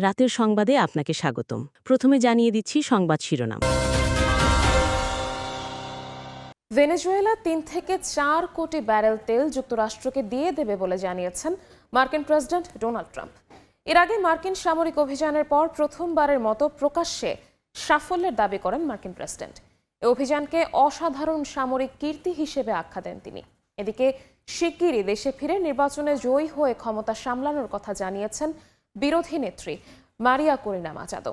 রাতের সংবাদে আপনাকে স্বাগতম। প্রথমে জানিয়ে দিচ্ছি সংবাদ শিরোনাম। ভেনেজুয়েলা ৩ থেকে ৪ কোটি ব্যারেল তেল যুক্তরাষ্ট্রকে দিয়ে দেবে বলে জানিয়েছেন মার্কিন প্রেসিডেন্ট ডোনাল্ড ট্রাম্প। এর আগে মার্কিন সামরিক অভিযানের পর প্রথমবারের মতো প্রকাশ্যে সাফল্যের দাবি করেন মার্কিন প্রেসিডেন্ট। এই অভিযানকে অসাধারণ সামরিক কীর্তি হিসেবে আখ্যা দেন তিনি। এদিকে শিগগিরই দেশে ফিরে নির্বাচনে জয়ী হয়ে ক্ষমতা সামলানোর কথা জানিয়েছেন বিরোধী নেত্রী মারিয়া করিনা মাচাদো।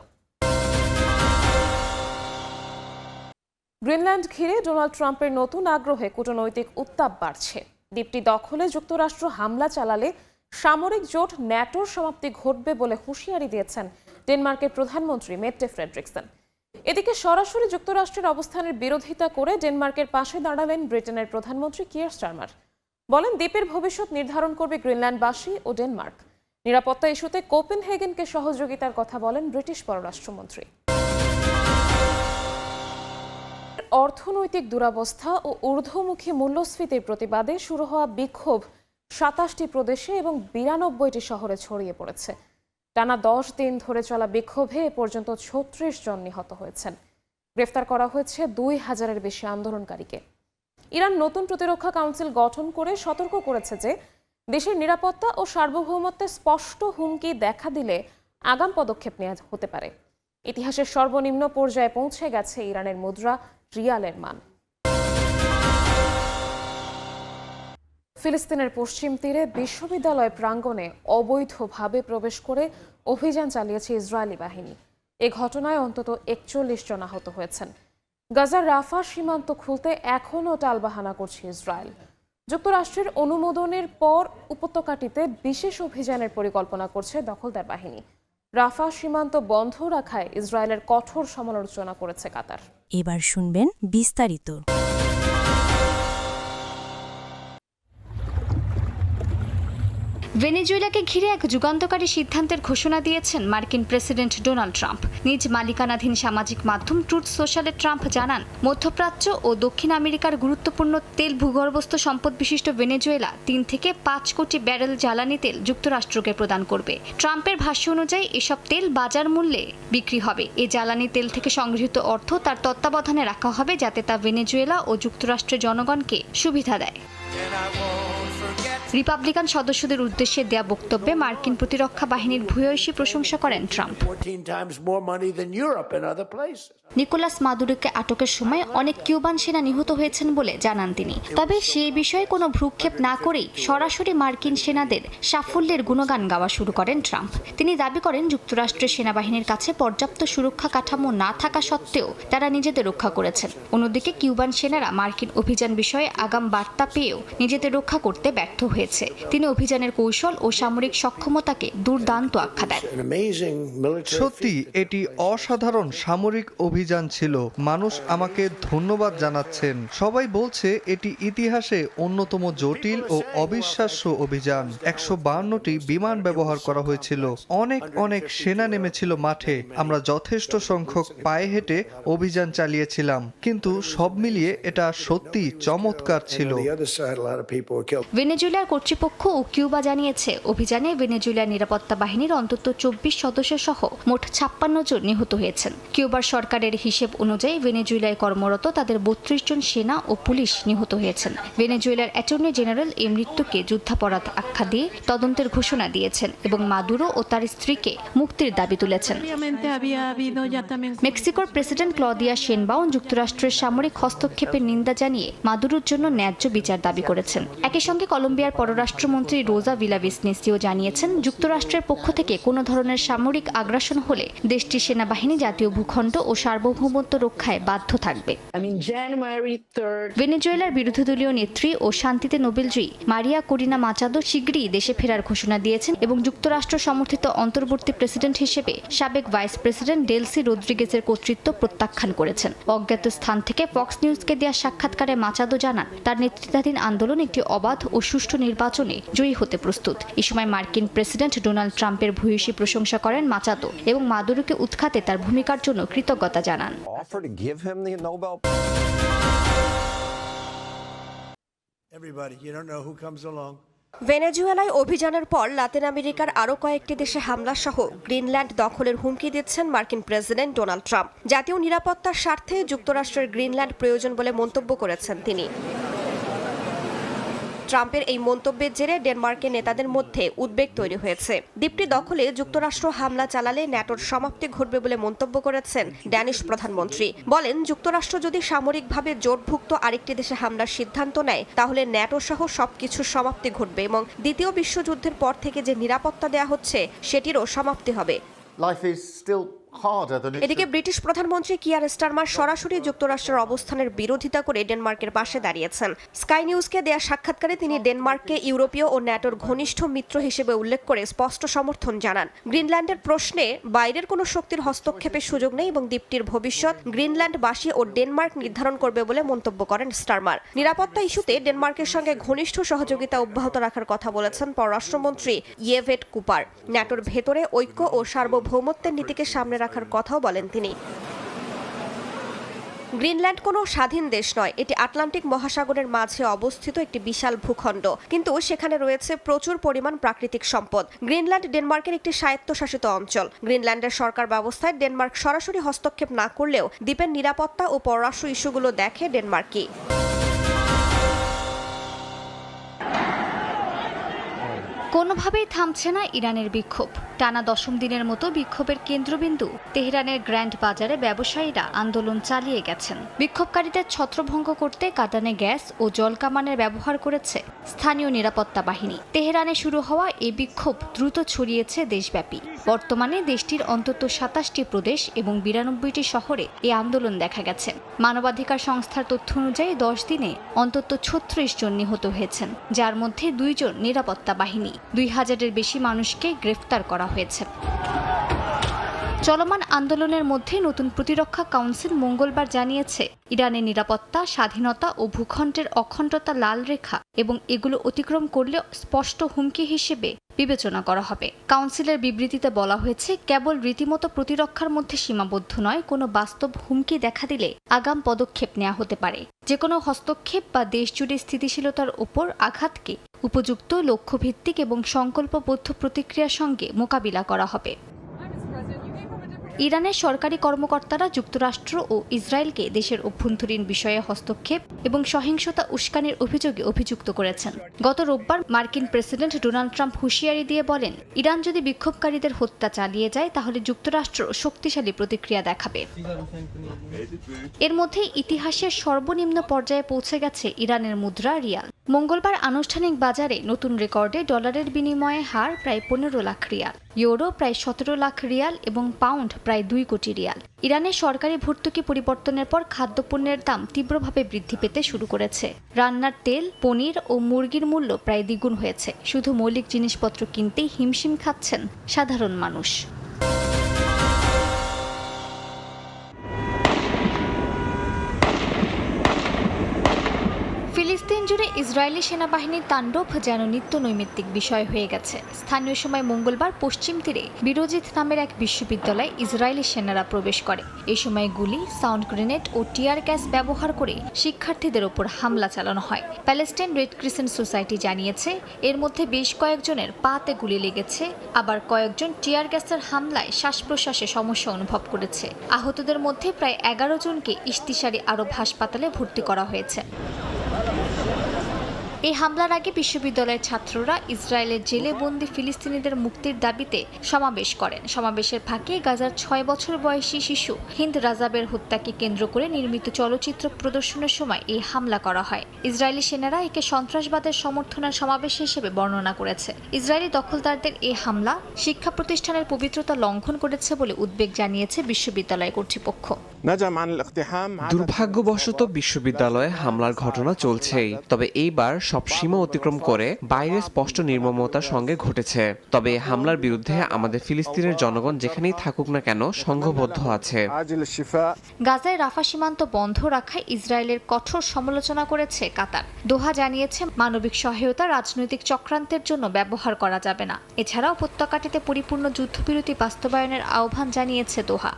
গ্রিনল্যান্ড ঘিরে ডোনাল্ড ট্রাম্পের নতুন আগ্রহে কূটনৈতিক উত্তাপ বাড়ছে। দ্বীপটি দখলে যুক্তরাষ্ট্র হামলা চালালে সামরিক জোট ন্যাটোর সমাপ্তি ঘটবে বলে হুঁশিয়ারি দিয়েছেন ডেনমার্কের প্রধানমন্ত্রী মেট্টে ফ্রেডরিকসন। এদিকে সরাসরি যুক্তরাষ্ট্রের অবস্থানের বিরোধিতা করে ডেনমার্কের পাশে দাঁড়ালেন ব্রিটেনের প্রধানমন্ত্রী কিয়ার স্টারমার। বলেন, দ্বীপের ভবিষ্যৎ নির্ধারণ করবে গ্রিনল্যান্ডবাসী ও ডেনমার্ক। নিরাপত্তা ইস্যুতে কোপেনহেগেনকে সহযোগিতার কথা বলেন ব্রিটিশ পররাষ্ট্রমন্ত্রী। অর্থনৈতিক দুরবস্থা ও ঊর্ধ্বমুখী মূল্যস্ফীতির প্রতিবাদে শুরু হওয়া বিক্ষোভ ২৭টি প্রদেশে এবং ৯২টি শহরে ছড়িয়ে পড়েছে। টানা ১০ দিন ধরে চলা বিক্ষোভে এ পর্যন্ত ৩৬ জন নিহত হয়েছেন। গ্রেফতার করা হয়েছে ২,০০০-এর বেশি আন্দোলনকারীকে। ইরান নতুন প্রতিরক্ষা কাউন্সিল গঠন করে সতর্ক করেছে যে দেশের নিরাপত্তা ও সার্বভৌমত্বে স্পষ্ট হুমকি দেখা দিলে আগাম পদক্ষেপ নেওয়া হতে পারে। ইতিহাসের সর্বনিম্ন পর্যায়ে পৌঁছে গেছে ইরানের মুদ্রা রিয়ালের মান। ফিলিস্তিনের পশ্চিম তীরে বিশ্ববিদ্যালয় প্রাঙ্গণে অবৈধভাবে প্রবেশ করে অভিযান চালিয়েছে ইসরায়েলি বাহিনী। এ ঘটনায় অন্তত ৪১ জন আহত হয়েছেন। গাজার রাফা সীমান্ত খুলতে এখনও টালবাহানা করছে ইসরায়েল। যুক্তরাষ্ট্রের অনুমোদনের পর উপত্যকাটিতে বিশেষ অভিযানের পরিকল্পনা করছে দখলদার বাহিনী। রাফা সীমান্ত বন্ধ রাখায় ইসরায়েলের কঠোর সমালোচনা করেছে কাতার। এবার শুনবেন বিস্তারিত। ভেনেজুয়েলাকে ঘিরে এক যুগান্তকারী সিদ্ধান্তের ঘোষণা দিয়েছেন মার্কিন প্রেসিডেন্ট ডোনাল্ড ট্রাম্প। নিজ মালিকানাধীন সামাজিক মাধ্যম ট্রুথ সোশ্যালে ট্রাম্প জানান, মধ্যপ্রাচ্য ও দক্ষিণ আমেরিকার গুরুত্বপূর্ণ তেল ভূগর্ভস্থ সম্পদ বিশিষ্ট ভেনেজুয়েলা ৩ থেকে ৫ কোটি ব্যারেল জ্বালানি তেল যুক্তরাষ্ট্রকে প্রদান করবে। ট্রাম্পের ভাষ্য অনুযায়ী এসব তেল বাজার মূল্যে বিক্রি হবে। এই জ্বালানি তেল থেকে সংগৃহীত অর্থ তার তত্ত্বাবধানে রাখা হবে, যাতে তা ভেনেজুয়েলা ও যুক্তরাষ্ট্রের জনগণকে সুবিধা দেয়। রিপাবলিকান সদস্যদের উদ্দেশ্যে দেয়া বক্তব্যে মার্কিন প্রতিরক্ষা বাহিনীর ভূয়সী প্রশংসা করেন ট্রাম্প। নিকোলাস মাদুরোকে আটকের সময় অনেক কিউবান সেনা নিহত হয়েছেন বলে জানান তিনি। তবে সেই বিষয়ে কোনো ভ্রুক্ষেপ না করেই সরাসরি মার্কিন সেনাদের সাফল্যের গুণগান গাওয়া শুরু করেন ট্রাম্প। তিনি দাবি করেন, যুক্তরাষ্ট্রের সেনাবাহিনীর কাছে পর্যাপ্ত সুরক্ষা কাঠামো না থাকা সত্ত্বেও তারা নিজেদের রক্ষা করেছেন। অন্যদিকে কিউবান সেনারা মার্কিন অভিযান বিষয়ে আগাম বার্তা পেয়েও নিজেদের রক্ষা করতে ব্যর্থ হয়েছে। তিনি অভিযানের কৌশল ও সামরিক সক্ষমতাকে দুর্দান্ত আখ্যা দেন। সত্যি এটি অসাধারণ সামরিক অভিযান ছিল। মানুষ আমাকে ধন্যবাদ জানাচ্ছেন। সবাই বলছে এটি ইতিহাসে অন্যতম জটিল ও অবিশ্বাস্য অভিযান। ১৫২টি বিমান ব্যবহার করা হয়েছিল। অনেক সেনা নেমেছিল মাঠে। আমরা যথেষ্ট সংখ্যক পায়ে হেঁটে অভিযান চালিয়েছিলাম, কিন্তু সব মিলিয়ে এটা সত্যি চমৎকার ছিল। ভেনেজুয়েলার কর্তৃপক্ষ ও কিউবা জানিয়েছে, অভিযানে ভেনেজুয়েলার নিরাপত্তা বাহিনীর অন্তত ২৪ সদস্য সহ মোট ৫৬ জন নিহত হয়েছেন। কিউবার সরকারের হিসেব অনুযায়ী ভেনেজুয়েলায় কর্মরত তাদের ৩২ জন সেনা ও পুলিশ নিহত হয়েছেন। ভেনেজুয়েলার অ্যাটর্নি জেনারেল এই মৃত্যুকে যুদ্ধাপরাধ আখ্যা দিয়ে তদন্তের ঘোষণা দিয়েছেন এবং মাদুরো ও তার স্ত্রীকে মুক্তির দাবি তুলেছেন। মেক্সিকোর প্রেসিডেন্ট ক্লদিয়া শেনবাউন যুক্তরাষ্ট্রের সামরিক হস্তক্ষেপের নিন্দা জানিয়ে মাদুরোর জন্য ন্যায্য বিচার দাবি করেছেন। একই সঙ্গে কলম্বিয়ার পররাষ্ট্রমন্ত্রী রোজা ভিলাভিসনেসিও জানিয়েছেন, যুক্তরাষ্ট্রের পক্ষ থেকে কোনো ধরনের সামরিক আগ্রাসন হলে দেশটির সেনাবাহিনী জাতীয় ভূখণ্ড ও সার্বভৌমত্ব রক্ষায় বাধ্য থাকবে। ভেনেজুয়েলার বিরোধী দলীয় নেত্রী ও শান্তিতে নোবেলজয়ী মারিয়া করিনা মাচাদো শীঘ্রই দেশে ফেরার ঘোষণা দিয়েছেন এবং যুক্তরাষ্ট্র সমর্থিত অন্তর্বর্তী প্রেসিডেন্ট হিসেবে সাবেক ভাইস প্রেসিডেন্ট ডেলসি রদ্রিগেজের কর্তৃত্ব প্রত্যাখ্যান করেছেন। অজ্ঞাত স্থান থেকে ফক্স নিউজকে দেওয়া সাক্ষাৎকারে মাচাদো জানান, তার নেতৃত্বাধীন আন্দোলন একটি অবাধ ও সুষ্ঠু নির্বাচনে জয়ী হতে প্রস্তুত। এ সময় মার্কিন প্রেসিডেন্ট ডোনাল্ড ট্রাম্পের ভূয়সী প্রশংসা করেন মাচাদো এবং মাদুরোকে উৎখাতে তার ভূমিকার জন্য কৃতজ্ঞতা জানান। ভেনেজুয়েলায় অভিযানের পর লাতিন আমেরিকার আরও কয়েকটি দেশে হামলা সহ গ্রিনল্যান্ড দখলের হুমকি দিচ্ছেন মার্কিন প্রেসিডেন্ট ডোনাল্ড ট্রাম্প। জাতীয় নিরাপত্তার স্বার্থে যুক্তরাষ্ট্রের গ্রিনল্যান্ড প্রয়োজন বলে মন্তব্য করেছেন তিনি। ট্রাম্পের এই মন্তব্যের জেরে ডেনমার্কের নেতাদের মধ্যে উদ্বেগ তৈরি হয়েছে। দ্বীপটি দখলে যুক্তরাষ্ট্র হামলা চালালে ন্যাটোর সমাপ্তি ঘটবে বলে মন্তব্য করেছেন ড্যানিশ প্রধানমন্ত্রী। বলেন, যুক্তরাষ্ট্র যদি সামরিকভাবে জোটভুক্ত আরেকটি দেশে হামলার সিদ্ধান্ত নেয় তাহলে ন্যাটো সহ সবকিছুর সমাপ্তি ঘটবে এবং দ্বিতীয় বিশ্বযুদ্ধের পর থেকে যে নিরাপত্তা দেয়া হচ্ছে সেটিরও সমাপ্তি হবে। এদিকে ব্রিটিশ প্রধানমন্ত্রী কিয়ার স্টারমার সরাসরি যুক্তরাষ্ট্রের অবস্থানের বিরোধিতা করে ডেনমার্কের পাশে দাঁড়িয়েছেন। স্কাই নিউজকে দেয়া সাক্ষাৎকারে তিনি ডেনমার্ককে ইউরোপীয় ও ন্যাটোর ঘনিষ্ঠ মিত্র হিসেবে উল্লেখ করে স্পষ্ট সমর্থন জানান। গ্রিনল্যান্ডের প্রশ্নে বাইরের কোনো শক্তির হস্তক্ষেপের সুযোগ নেই এবং দ্বীপটির ভবিষ্যৎ গ্রিনল্যান্ডবাসী ও ডেনমার্ক নির্ধারণ করবে বলে মন্তব্য করেন স্টারমার। নিরাপত্তা ইস্যুতে ডেনমার্কের সঙ্গে ঘনিষ্ঠ সহযোগিতা অব্যাহত রাখার কথা বলেছেন পররাষ্ট্রমন্ত্রী ইয়েভেট কুপার। ন্যাটোর ভেতরে ঐক্য ও সার্বভৌমত্বের নীতিকে সামনে রাখার কথাও বলেন তিনি। গ্রিনল্যান্ড কোনো স্বাধীন দেশ নয়, এটি আটলান্টিক মহাসাগরের মাঝে অবস্থিত একটি বিশাল ভূখণ্ড, কিন্তু সেখানে রয়েছে প্রচুর পরিমাণ প্রাকৃতিক সম্পদ। গ্রিনল্যান্ড ডেনমার্কের একটি স্বায়ত্তশাসিত অঞ্চল। গ্রিনল্যান্ডের সরকার ব্যবস্থায় ডেনমার্ক সরাসরি হস্তক্ষেপ না করলেও দ্বীপের নিরাপত্তা ও পররাষ্ট্র ইস্যুগুলো দেখে ডেনমার্কই। কোনোভাবেই থামছে না ইরানের বিক্ষোভ। টানা 10ম দিনের মতো বিক্ষোভের কেন্দ্রবিন্দু তেহরানের গ্র্যান্ড বাজারে ব্যবসায়ীরা আন্দোলন চালিয়ে গেছেন। বিক্ষোভকারীদের ছত্রভঙ্গ করতে কাঁদানে গ্যাস ও জলকামানের ব্যবহার করেছে স্থানীয় নিরাপত্তা বাহিনী। তেহরানে শুরু হওয়া এই বিক্ষোভ দ্রুত ছড়িয়েছে দেশব্যাপী। বর্তমানে দেশটির অন্তত 27টি প্রদেশ এবং 92টি শহরে এই আন্দোলন দেখা গেছে। মানবাধিকার সংস্থার তথ্য অনুযায়ী 10 দিনে অন্তত 36 জন নিহত হয়েছেন, যার মধ্যে 2 জন নিরাপত্তা বাহিনী। 2000-এর বেশি মানুষকে গ্রেফতার করা হয়েছে। চলমান আন্দোলনের মধ্যে নতুন প্রতিরক্ষা কাউন্সিল মঙ্গলবার জানিয়েছে, ইরানের নিরাপত্তা, স্বাধীনতা ও ভূখণ্ডের অখণ্ডতা লাল রেখা এবং এগুলো অতিক্রম করলে স্পষ্ট হুমকি হিসেবে বিবেচনা করা হবে। কাউন্সিলের বিবৃতিতে বলা হয়েছে, কেবল রীতিমতো প্রতিরক্ষার মধ্যে সীমাবদ্ধ নয়, কোনো বাস্তব হুমকি দেখা দিলে আগাম পদক্ষেপ নেওয়া হতে পারে। যে কোনো হস্তক্ষেপ বা দেশজুড়ে স্থিতিশীলতার উপর আঘাতকে উপযুক্ত, লক্ষ্যভিত্তিক এবং সংকল্পবদ্ধ প্রতিক্রিয়ার সঙ্গে মোকাবিলা করা হবে। ইরানের সরকারি কর্মকর্তারা যুক্তরাষ্ট্র ও ইসরায়েলকে দেশের অভ্যন্তরীণ বিষয়ে হস্তক্ষেপ এবং সহিংসতা উস্কানির অভিযোগে অভিযুক্ত করেছেন। গত রোববার মার্কিন প্রেসিডেন্ট ডোনাল্ড ট্রাম্প হুঁশিয়ারি দিয়ে বলেন, ইরান যদি বিক্ষোভকারীদের হত্যা চালিয়ে যায় তাহলে যুক্তরাষ্ট্র শক্তিশালী প্রতিক্রিয়া দেখাবে। এর মধ্যে ইতিহাসের সর্বনিম্ন পর্যায়ে পৌঁছে গেছে ইরানের মুদ্রা রিয়াল। মঙ্গলবার আনুষ্ঠানিক বাজারে নতুন রেকর্ডে ডলারের বিনিময়ে হার প্রায় 15 লাখ রিয়াল, ইউরো প্রায় 17 লাখ রিয়াল এবং পাউন্ড প্রায় 2 কোটি রিয়াল। ইরানের সরকারি ভর্তুকি পরিবর্তনের পর খাদ্যপণ্যের দাম তীব্রভাবে বৃদ্ধি পেতে শুরু করেছে। রান্নার তেল, পনির ও মুরগির মূল্য প্রায় দ্বিগুণ হয়েছে। শুধু মৌলিক জিনিসপত্র কিনতেই হিমশিম খাচ্ছেন সাধারণ মানুষ। ফিলিস্তিন জুড়ে ইসরায়েলি সেনাবাহিনীর তাণ্ডব যেন নিত্য নৈমিত্তিক বিষয় হয়ে গেছে। স্থানীয় সময় মঙ্গলবার পশ্চিম তীরে বিরোজিত নামের এক বিশ্ববিদ্যালয়ে ইসরায়েলি সেনারা প্রবেশ করে। এই সময় গুলি, সাউন্ড গ্রেনেড ও টিয়ার গ্যাস ব্যবহার করে শিক্ষার্থীদের ওপর হামলা চালানো হয়। প্যালেস্টাইন রেড ক্রিসেন্ট সোসাইটি জানিয়েছে, এর মধ্যে বেশ কয়েকজনের পাতে গুলি লেগেছে, আবার কয়েকজন টিয়ার গ্যাসের হামলায় শ্বাস প্রশ্বাসে সমস্যা অনুভব করেছে। আহতদের মধ্যে প্রায় 11 জনকে ইশতিসারি আরব হাসপাতালে ভর্তি করা হয়েছে। এই হামলার আগে বিশ্ববিদ্যালয়ের ছাত্ররা ইসরায়েলের জেলে বন্দী ফিলিস্তিনিদের মুক্তির দাবিতে সমাবেশ করেন। সমাবেশের ফাঁকে গাজার 6 বছর বয়সী শিশু হিন্দ রাজাবের হত্যাকে কেন্দ্র করে নির্মিত চলচ্চিত্র প্রদর্শনের সময় এই হামলা করা হয়। ইসরায়েলি সেনারা একে সন্ত্রাসবাদের সমর্থনের সমাবেশ হিসেবে বর্ণনা করেছে। ইসরায়েলি দখলদারদের এই হামলা শিক্ষা প্রতিষ্ঠানের পবিত্রতা লঙ্ঘন করেছে বলে উদ্বেগ জানিয়েছে বিশ্ববিদ্যালয় কর্তৃপক্ষ। দুর্ভাগ্যবশত বিশ্ববিদ্যালয়ে হামলার ঘটনা চলছেই, তবে এইবার সব সীমা অতিক্রম করে বাইরে স্পষ্ট নির্মমতার সঙ্গে ঘটেছে। তবে হামলার বিরুদ্ধে আমাদের ফিলিস্তিনের জনগণ যেখানেই থাকুক না কেন সংঘবদ্ধ আছে। গাজায় রাফা সীমান্ত বন্ধ রাখায় ইসরায়েলের কঠোর সমালোচনা করেছে কাতার। দোহা জানিয়েছে, মানবিক সহায়তা রাজনৈতিক চক্রান্তের জন্য ব্যবহার করা যাবে না। এছাড়াও উপত্যকাটিতে পরিপূর্ণ যুদ্ধবিরতি বাস্তবায়নের আহ্বান জানিয়েছে দোহা।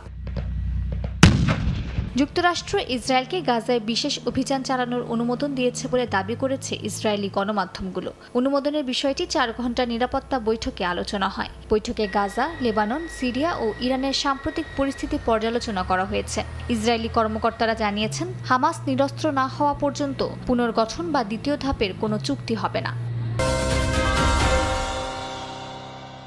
যুক্তরাষ্ট্র ইসরায়েলকে গাজায় বিশেষ অভিযান চালানোর অনুমোদন দিয়েছে বলে দাবি করেছে ইসরায়েলি গণমাধ্যমগুলো। অনুমোদনের বিষয়টি 4 ঘণ্টা নিরাপত্তা বৈঠকে আলোচনা হয়। বৈঠকে গাজা, লেবানন, সিরিয়া ও ইরানের সাম্প্রতিক পরিস্থিতি পর্যালোচনা করা হয়েছে। ইসরায়েলি কর্মকর্তারা জানিয়েছেন, হামাস নিরস্ত্র না হওয়া পর্যন্ত পুনর্গঠন বা দ্বিতীয় ধাপের কোনো চুক্তি হবে না।